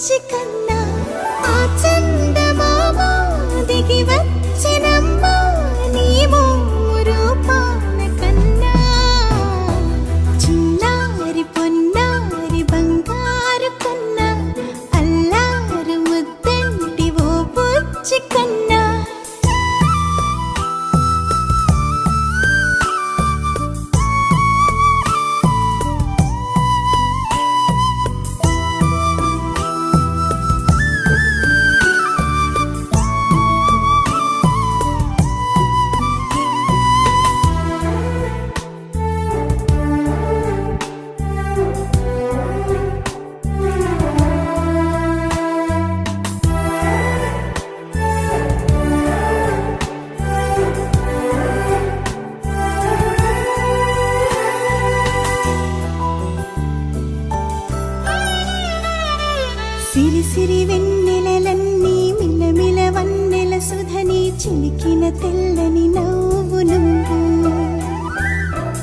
బుచ్చి కన్నా ఆ చందమామ దిగి వచ్చినమ్మా నీ రూపాన కన్నా చిన్నారి పొన్నారి బంగారు కన్నా అల్లారు ముద్దంటి ఓ బుచ్చి కన్నా సిరి సిరి వెన్నెలలన్నీ మిలమిల వన్నెల సుధని చిలికిన తెల్లని నవ్వు నువ్వు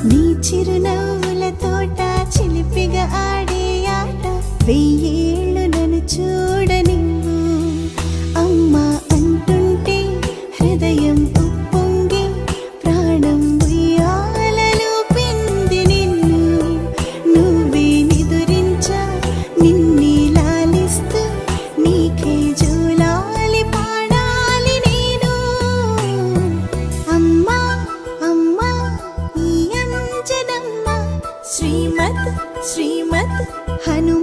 నీ చిరునవ్వుల తోట చిలిపిగా ఆడే ఆట వెయ్యేళ్ళు నన్ను చూడనివ్వు అమ్మా అంటుంటే హృదయం ఉప్పొంగి ప్రాణం ఉయ్యాలలో పిండి నిన్ను నువ్వే నిదురించా నిన్నే నీకే జూలాలి పాడాలి నేను అమ్మా అమ్మా ఈ అంజనమ్మ శ్రీమత్ శ్రీమత్ హను